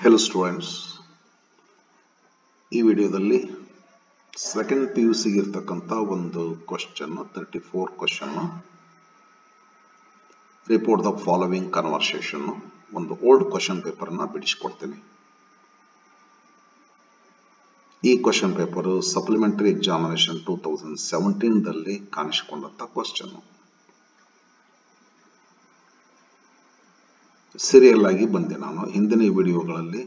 Hello students, ಈ ವಿಡಿಯೋದಲ್ಲಿ second PUC ಇರತಕ್ಕಂತ ಒಂದು question 34 question report the following conversation ಒಂದು ಓಲ್ಡ್ ಕ್ವೆಶ್ಚನ್ ಪೇಪರ್ ಅನ್ನು ಬಿಡಿಸಿಕೊಡ್ತೀನಿ. ಈ ಕ್ವೆಶ್ಚನ್ ಪೇಪರ್ ಸಪ್ಲಿಮೆಂಟರಿ ಎಕ್ಸಾಮಿನೇಷನ್ 2017 ದಲ್ಲಿ ಕಾಣಿಸಿಕೊಂಡಂತ ಕ್ವೆಶ್ಚನ್. ಸೀರಿಯಲ್ ಆಗಿ ಬಂದೆ ನಾನು ಹಿಂದಿನ ವಿಡಿಯೋಗಳಲ್ಲಿ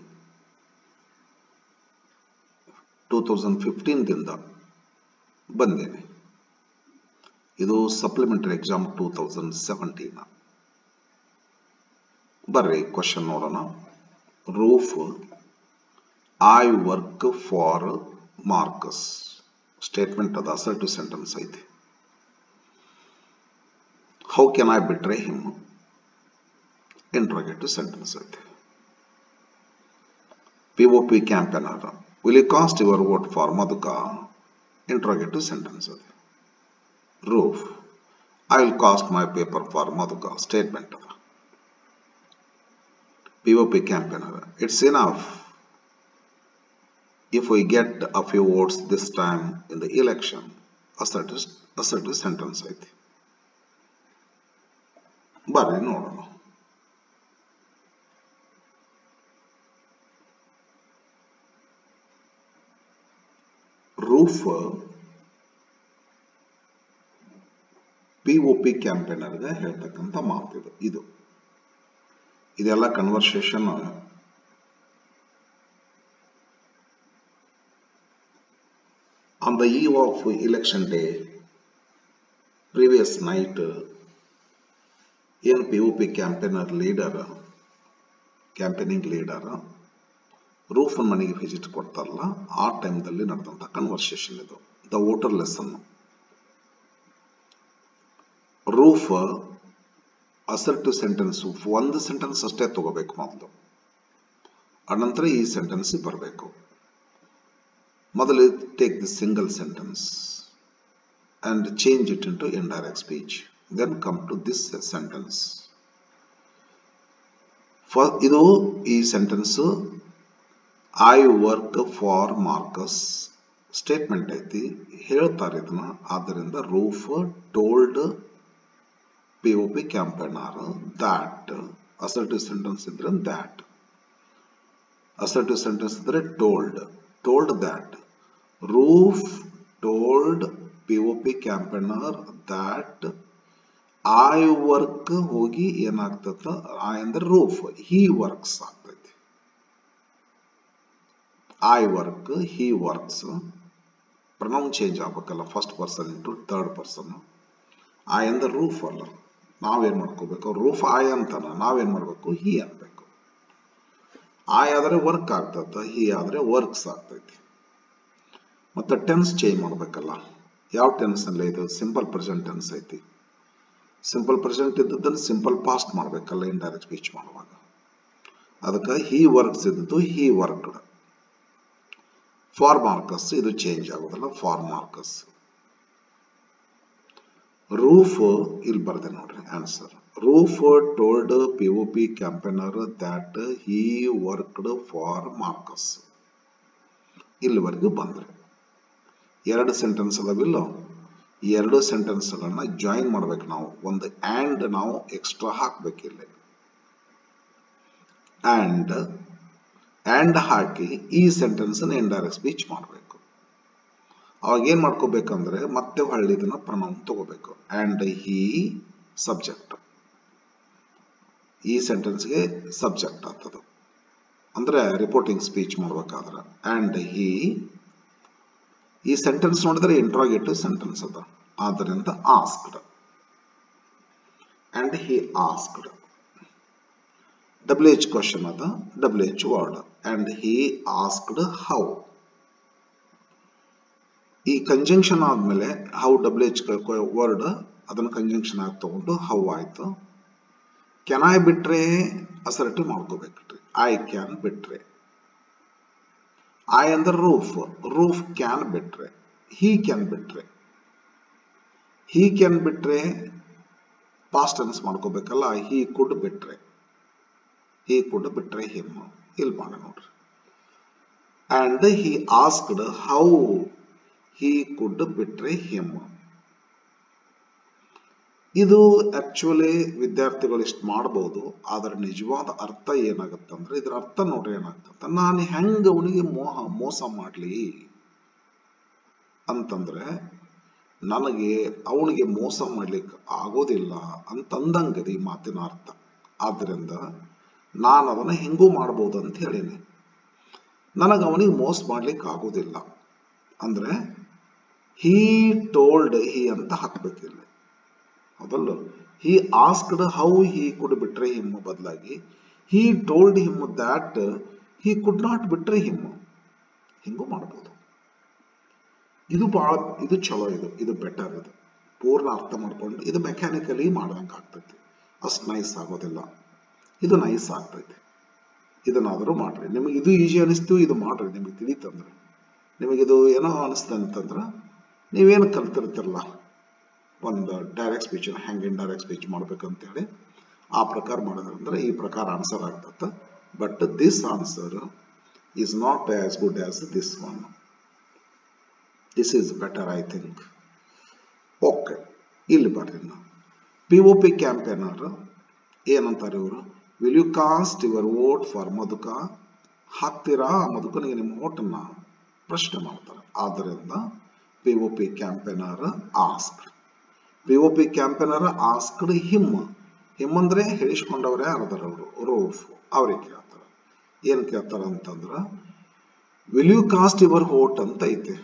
2015 ದಿಂದ ಬಂದೇನೆ. ಇದು ಸಪ್ಲಿಮೆಂಟರಿ ಎಕ್ಸಾಮ್ 2017. ಬರ್ರಿ ಕ್ವೆಶ್ಚನ್ ನೋಡೋಣ. Roof I work for marks statement ಅದ ಅಸರ್ಟಿವ್ ಸೆಂಟೆನ್ಸ್ ಐತಿ. ಹೌ ಕ್ಯಾನ್ ಐ ಬಿಟ್ರೆ ಹಿಮ್ ಇಂಟ್ರೋಗೇಟಿವ್ ಸೆಂಟೆನ್ಸ್ ಐತಿ. POP campaigner, will you cast your vote for Madhuka? Interrogative sentence. Roof, I will cast my paper for Madhuka. Statement. POP campaigner, it's enough if we get a few votes this time in the election. Assertive sentence. Barri ನೋಡೋಣ. ರೂಫ್ POP ಕ್ಯಾಂಪೇನರ್ಗೆ ಹೇಳ್ತಕ್ಕಂಥ ಮಾತು ಇದೆಲ್ಲ conversation on the eve of election day previous night ಏನು POP campaigner leader campaigning leader ರೂಫ್ ಮನೆಗೆ visit ಕೊಡ್ತಾರಲ್ಲ ಆ ಟೈಮ್ದಲ್ಲಿ ನಡೆದಂತ ಕನ್ವರ್ಸೇಷನ್ ಇದು. The voter lesson. ರೂಫ್ ಅಸರ್ಟಿವ್ ಸೆಂಟೆನ್ಸ್ ಒಂದು ಸೆಂಟೆನ್ಸ್ ಅಷ್ಟೇ ತಗೋಬೇಕು ಮೊದಲು, ಅನಂತರ ಈ ಸೆಂಟೆನ್ಸ್ ಬರಬೇಕು. ಮೊದಲು take the single sentence and change it into indirect speech, then come to this sentence. ಇದು ಈ sentence I work for marks statement ಐತಿ, ಹೇಳ್ತಾರೆ ಇದನ್ನ. ಆದ್ದರಿಂದ Roof told POP campaigner that. Assertive sentence ಇದ್ರೆ ದ್ಯಾಟ್, ಅಸರ್ಟಿವ್ ಸೆಂಟೆನ್ಸ್ ಇದ್ರೆ told that. Roof told POP campaigner that I work ಹೋಗಿ ಏನಾಗ್ತದ, ಐ ಅಂದ್ರೆ ರೂಫ್, ಹಿ ವರ್ಕ್ಸ್ ಆಗ್ತೈತಿ. I work, he works. Pronoun change ಆಗಬೇಕಲ್ಲ, first person into third person. I ಅಂದ್ರೆ Roof ಅಲ್ಲ, ನಾವೇನ್ ಮಾಡ್ಕೋಬೇಕು, ರೂಫ್ ಐ ಅಂತಾನ, ನಾವೇನ್ ಮಾಡ್ಬೇಕು, ಹಿ ಅನ್ಬೇಕು. ಐ ಆದ್ರೆ ವರ್ಕ್ ಆಗ್ತದ, ಹಿ ಆದ್ರೆ ವರ್ಕ್ಸ್ ಆಗ್ತೈತಿ. ಮತ್ತೆ ಟೆನ್ಸ್ ಚೇಂಜ್ ಮಾಡ್ಬೇಕಲ್ಲ. ಯಾವ ಟೆನ್ಸ್ ಅಲ್ಲ ಇದು? ಸಿಂಪಲ್ ಪ್ರೆಸೆಂಟ್ ಟೆನ್ಸ್ ಐತಿ. ಸಿಂಪಲ್ ಪ್ರೆಸೆಂಟ್ ಇದ್ದದ್ದನ್ನು ಸಿಂಪಲ್ ಪಾಸ್ಟ್ ಮಾಡ್ಬೇಕಲ್ಲ ಇಂಡೈರೆಕ್ಟ್ ಸ್ಪೀಚ್ ಮಾಡುವಾಗ. ಅದಕ್ಕೆ ಹಿ ವರ್ಕ್ಸ್ ಇದ್ದದ್ದು ಹಿ ವರ್ಕ್ಡ್. ಫಾರ್ ಮಾರ್ಕಸ್ ಇದು ಚೇಂಜ್ ಆಗೋದಲ್ಲ, ಫಾರ್ ಮಾರ್ಕಸ್. ರೂಫ್ ಇಲ್ಲಿ ಬರ್ದೆ ನೋಡ್ರಿ answer. Roof told POP campaigner that he worked for Marcus. ಇಲ್ಲಿವರೆಗೂ ಬಂದ್ರೆ ಎರಡು ಸೆಂಟೆನ್ಸ್ ಅದಾವಿಲ್ಲ, ಈ ಎರಡು ಸೆಂಟೆನ್ಸ್ ಗಳನ್ನ ಜಾಯಿನ್ ಮಾಡ್ಬೇಕು ನಾವು. ಒಂದು ಆಂಡ್ ನಾವು ಎಕ್ಸ್ಟ್ರಾ ಹಾಕ್ಬೇಕಿಲ್ಲ, ಆಂಡ್ ಹಾಕಿ ಈ ಸೆಂಟೆನ್ಸ್ ಇಂಡೈರೆಕ್ಟ್ ಸ್ಪೀಚ್ ಮಾಡಬೇಕು. ಅವಾಗ ಏನ್ ಮಾಡ್ಕೋಬೇಕಂದ್ರೆ ಮತ್ತೆ ಹೊಳ್ಳಿ ಇದನ್ನ ಪ್ರನೌನ್ ತಗೋಬೇಕು. ಅಂಡ್ ಹಿ ಸಬ್ಜೆಕ್ಟ್, ಈ ಸೆಂಟೆನ್ಸ್ಗೆ ಸಬ್ಜೆಕ್ಟ್ ಆಗ್ತದ ಅಂದ್ರೆ ರಿಪೋರ್ಟಿಂಗ್ ಸ್ಪೀಚ್ ಮಾಡ್ಬೇಕಾದ್ರೆ. ಅಂಡ್ ಹಿ, ಈ ಸೆಂಟೆನ್ಸ್ ನೋಡಿದ್ರೆ ಇಂಟ್ರೋಗೇಟಿವ್ ಸೆಂಟೆನ್ಸ್ ಅದ, ಆದ್ದರಿಂದ asked. And he asked. WH question ಅದ, WH word. And he asked how. ಈ ಕಂಜಂಕ್ಷನ್ ಆದ್ಮೇಲೆ ಹೌ WH ವರ್ಡ್ ಅದನ್ನ ಕಂಜಂಕ್ಷನ್ ಆಗಿ ತಗೊಂಡು ಹೌ ಆಯ್ತು. ಕ್ಯಾನ್ ಐ ಬಿಟ್ರೆ ಅಸರ್ಟಿವ್ ಮಾಡ್ಕೋಬೇಕ್ರಿ. ಐ ಕ್ಯಾನ್ ಬಿಟ್ರೆ. ಐ ಅಂದ್ರೆ ರೂಫ್ ಕ್ಯಾನ್ ಬಿಟ್ರೆ. ಹಿ ಕ್ಯಾನ್ ಬಿಟ್ರೆ. ಹಿ ಕ್ಯಾನ್ ಬಿಟ್ರೆ ಪಾಸ್ಟ್ ಟೆನ್ಸ್ ಮಾಡ್ಕೋಬೇಕಲ್ಲ, ಹಿ ಕುಡ್ ಬಿಟ್ರೆ. he could betray him. ಇಲ್ಲಿ ಮಾಡ ನೋಡ್ರಿ. And he asked how he could betray him. ಇದು ಆಕ್ಚುಲಿ ವಿದ್ಯಾರ್ಥಿಗಳು ಇಷ್ಟು ಮಾಡಬಹುದು, ಆದ್ರೆ ನಿಜವಾದ ಅರ್ಥ ಏನಾಗುತ್ತಂದ್ರೆ ಇದ್ರ ಅರ್ಥ ನೋಡ್ರಿ ಏನಾಗ್ತದೆ. ನಾನು ಹೆಂಗ ಅವನಿಗೆ ಮೋಸ ಮಾಡ್ಲಿ ಅಂತಂದ್ರೆ ನನಗೆ ಅವನಿಗೆ ಮೋಸ ಮಾಡ್ಲಿಕ್ಕೆ ಆಗೋದಿಲ್ಲ ಅಂತಂದಂಗದಿ ಮಾತಿನ ಅರ್ಥ. ಆದ್ರಿಂದ ನಾನು ಅದನ್ನ ಹೆಂಗೂ ಮಾಡ್ಬೋದು ಅಂತ ಹೇಳಿನಿ. ನನಗೆ ಅವನಿಗೆ ಮೋಸ ಮಾಡ್ಲಿಕ್ಕೆ ಆಗೋದಿಲ್ಲ ಅಂದ್ರೆ ಹೀ ಟೋಲ್ಡ್ ಹಿ ಅಂತ ಹಾಕ್ಬೇಕಿಲ್ಲ, ಹೌದಲ್ಲ. ಹಿ ಆಸ್ಕ್ಡ್ ಹೌ ಹಿ ಕುಡ್ ಬಿಟ್ರೆ ಹಿಮ್ ಬದಲಾಗಿ he told him that he could not ಬಿಟ್ರೆ ಹಿಮ್, ಹಿಂಗೂ ಮಾಡ್ಬೋದು. ಇದು ಚಲೋ, ಇದು ಬೆಟರ್. ಇದು ಪೂರ್ಣ ಅರ್ಥ ಮಾಡ್ಕೊಂಡು ಇದು ಮೆಕ್ಯಾನಿಕಲಿ ಮಾಡ್ದಂಗೆ ಆಗ್ತೈತಿ, ಅಷ್ಟು ನೈಸ್ ಆಗೋದಿಲ್ಲ. ಇದು ನೈಸ್ ಆಗ್ತೈತಿ, ಇದನ್ನಾದರೂ ಮಾಡ್ರಿ. ನಿಮಗೆ ಇದು ಈಜಿ ಅನಿಸ್ತು, ಇದು ಮಾಡ್ರಿ. ನಿಮಗೆ ತಿಳಿತಂದ್ರೆ, ನಿಮಗಿದು ಏನೋ ಅನಿಸ್ತ ಅಂತಂದ್ರೆ ನೀವೇನು ಕಲ್ತಿರ್ತಿರಲ್ಲ ಒಂದು ಡೈರೆಕ್ಟ್ ಸ್ಪೀಚ್ ಹೆಂಗೆ ಇಂಡೈರೆಕ್ಟ್ ಸ್ಪೀಚ್ ಮಾಡ್ಬೇಕಂತೇಳಿ ಆ ಪ್ರಕಾರ ಮಾಡಿದ್ರಂದ್ರೆ ಈ ಪ್ರಕಾರ ಆನ್ಸರ್ ಆಗ್ತದೆ. But this answer is not as good as this one. This is better I think. Okay, ಇಲ್ಲಿ ಬರ್ರಿ. POP ಕ್ಯಾಂಪೇನರ್ ಏನಂತಾರೆ ಇವರು, will you cast your vote for Madhuka, ಹಾಕ್ತೀರಾ ಮಧುಕನಿಗೆ ನಿಮ್ಮ ವೋಟನ್ನ ಪ್ರಶ್ನೆ ಮಾಡ್ತಾರೆ. ಆದ್ದರಿಂದ POP campaigner asked. POP campaigner asked him. Him ಅಂದ್ರೆ ಹೇಳಿಸ್ಕೊಂಡವ್ರೆ ಯಾರದಾರ ಅವರು, ರೂಫ್. ಅವ್ರಿಗೆ ಕೇಳ್ತಾರ. ಏನ್ ಕೇಳ್ತಾರ ಅಂತಂದ್ರ will you cast your vote ಅಂತ ಐತೆ.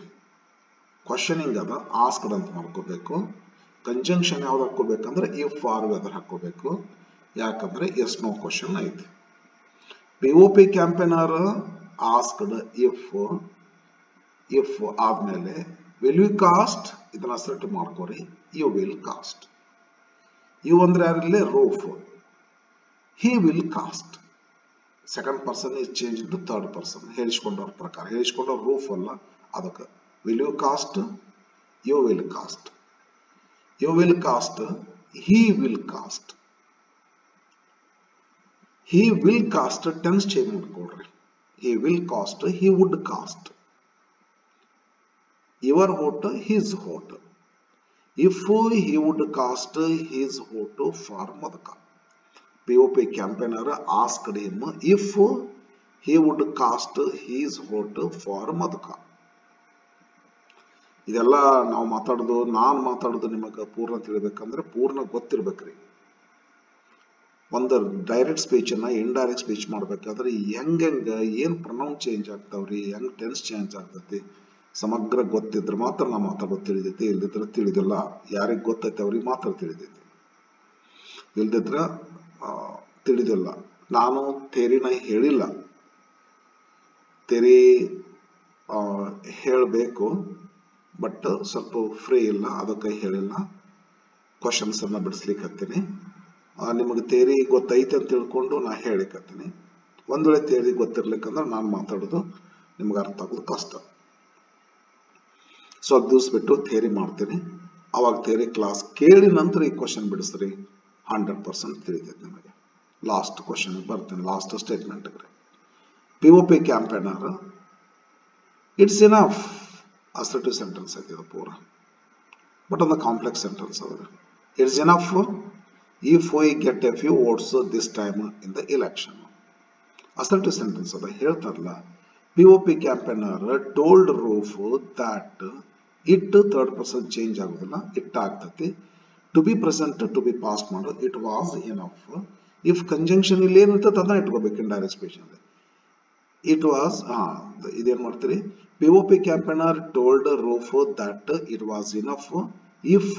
ಕ್ವಶನಿಂಗ್ ಅದ, ಆಸ್ಕ್ಡ್ ಅಂತ ಮಾಡ್ಕೋಬೇಕು. ಕಂಜಂಕ್ಷನ್ ಯಾವ್ದು ಹಾಕೋಬೇಕಂದ್ರೆ ಇಫ್ ಆರ್ ವೆದರ್ ಹಾಕೋಬೇಕು. ಯಾಕಂದ್ರೆ ಎಸ್ ನೋ ಕ್ವಶನ್ ಐತಿ. POP ಕ್ಯಾಂಪೇನರ್ ಆಸ್ಕ್ಡ್ ಇಫ್ ಆದ್ಮೇಲೆ ವಿಲ್ ಯು ಕಾಸ್ಟ್ ಇದನ್ನ ಅಸರ್ಟ್ ಮಾಡ್ಕೋರಿ, ಯು ವಿಲ್ ಕಾಸ್ಟ್. ಯು ಅಂದ್ರೆ ಯಾರಿಲ್ಲ, Roof. He will cast. Second person is change to third person. ಹೇಳಿಸ್ಕೊಂಡವ್ರ ಪ್ರಕಾರ, ಹೇಳಿಸ್ಕೊಂಡವ್ರ ರೂಫ್ ಅಲ್ಲ, ಅದಕ್ಕೆ will you cast, you will cast. You will cast, he will cast. He will cast tense change ಮಾಡ್ಕೊಳ್ರಿ. He will cast, he would cast. Your vote, his vote. If he would cast his vote for Madhuka. POP campaigner asked him if he would cast his vote for Madhuka. ಇದೆಲ್ಲ ನಾವು ಮಾತಾಡೋದು, ನಾನು ಮಾತಾಡೋದು ನಿಮಗೆ ಪೂರ್ಣ ತಿಳಿಬೇಕಂದ್ರೆ ಪೂರ್ಣ ಗೊತ್ತಿರ್ಬೇಕ್ರಿ. ಒಂದು ಡೈರೆಕ್ಟ್ ಸ್ಪೀಚ್ ಅನ್ನ ಇಂಡೈರೆಕ್ಟ್ ಸ್ಪೀಚ್ ಮಾಡ್ಬೇಕಾದ್ರೆ ಹೆಂಗ ಏನ್ ಪ್ರೊನೌನ್ ಚೇಂಜ್ ಆಗ್ತಾವ್ರಿ, ಹೆಂಗ್ ಟೆನ್ಸ್ ಚೇಂಜ್ ಆಗ್ತೈತಿ, ಸಮಗ್ರ ಗೊತ್ತಿದ್ರೆ ಮಾತ್ರ ನಾವು ಮಾತಾಡೋದು ತಿಳಿದೈತಿ. ಇಲ್ದಿದ್ರೆ ತಿಳಿದಿಲ್ಲ. ಯಾರಿಗೆ ಗೊತ್ತೈತೆ ಅವ್ರಿಗೆ ಮಾತ್ರ ತಿಳಿದೈತಿ, ಇಲ್ದಿದ್ರ ತಿಳಿದಿಲ್ಲ. ನಾನು ಥೇರಿನ ಹೇಳಿಲ್ಲ, ಥೇರಿ ಹೇಳಬೇಕು, ಬಟ್ ಸ್ವಲ್ಪ ಫ್ರೀ ಇಲ್ಲ, ಅದಕ್ಕೆ ಹೇಳಿಲ್ಲ. ಕ್ವಶನ್ಸ್ ಅನ್ನ ಬಿಡಿಸ್ಲಿಕ್ಕೆ ಹತ್ತೀನಿ. ನಿಮಗೆ ಥೇರಿ ಗೊತ್ತೈತೆ ಅಂತ ತಿಳ್ಕೊಂಡು ನಾ ಹೇಳಿಕತ್ತೀನಿ. ಒಂದ್ ವೇಳೆ ಥೇರಿ ಗೊತ್ತಿರ್ಲಿಕ್ಕಂದ್ರೆ ನಾನು ಮಾತಾಡೋದು ನಿಮ್ಗೆ ಅರ್ಥ ಆಗೋದು ಕಷ್ಟ. ಸ್ವಲ್ಪ ದಿವಸ ಬಿಟ್ಟು ಥೇರಿ ಮಾಡ್ತೀನಿ. ಅವಾಗ ಥೇರಿ ಕ್ಲಾಸ್ ಕೇಳಿ ನಂತರ ಈ ಕ್ವಶನ್ ಬಿಡಿಸ್ರಿ, 100% ತಿಳಿತೈತೆ ನಿಮಗೆ. ಲಾಸ್ಟ್ ಕ್ವಶನ್ ಬರ್ತೀನಿ, last statement. POP campaigner it's enough assertive sentence ಐತಿ ಇದು ಪೂರ, ಬಟ್ ಒಂದು ಕಾಂಪ್ಲೆಕ್ಸ್ ಸೆಂಟೆನ್ಸ್ ಅದ. It's enough if we get a few votes this time in the election. Assertive sentence ಅದ. ಹೇಳ್ತಾರಲ್ಲ, POP campaigner told Roof that it third person change ಆಗೋದಿಲ್ಲ, it ಆಗ್ತತಿ. To be present, to be past ಮಾಡೋ, it was enough. If conjunction ಇಲ್ಲಿ ಏನಿರ್ತದೆ ಅದನ್ನ ಇಟ್ಕೋಬೇಕು indirect speech ಅಲ್ಲಿ. ಇಟ್ ವಾಸ್, ಇದೇನ್ ಮಾಡ್ತೀರಿ, POP campaigner told Roof that it was enough if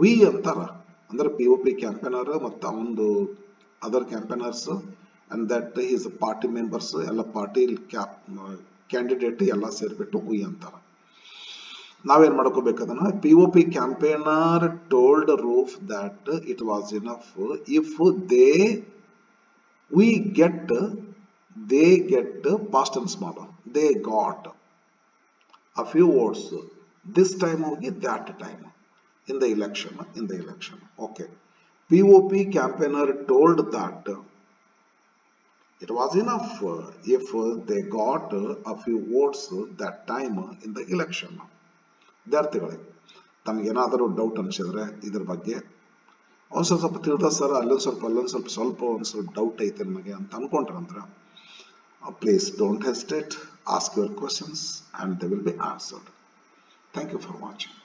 we ಅಂತಾರ. ಅಂದ್ರೆ POP ಕ್ಯಾಂಪೇನರ್ ಮತ್ತು ಒಂದು other campaigners and that his party members ಎಲ್ಲ ಪಾರ್ಟಿ ಕ್ಯಾಂಡಿಡೇಟ್ ಎಲ್ಲ ಸೇರ್ಬಿಟ್ಟು ವಿ ಅಂತಾರ. ನಾವೇನ್ ಮಾಡ್ಕೋಬೇಕದನ್ನ, POP campaigner told Roof that it was enough if we get past tense ಮಾಡೋ, they got a few votes this time ಹೋಗಿ that time in the election. Okay, POP campaigner told that It was enough if they got a few votes that time in the election. ವಿದ್ಯಾರ್ಥಿಗಳೇ, ತಮಗೇನಾದರೂ doubt ಅನಿಸಿದ್ರೆ ಇದ್ರ ಬಗ್ಗೆ ಒಂದು ಸ್ವಲ್ಪ ತಿಳಿದ sir ಅಲ್ಲೊಂದು ಸ್ವಲ್ಪ ಒಂದು ಸ್ವಲ್ಪ ಡೌಟ್ ಐತೆ ನನಗೆ ಅಂತ ಅನ್ಕೊಂಡ್ರಂದ್ರೆ please don't hesitate, ask your questions and they will be answered. Thank you for watching.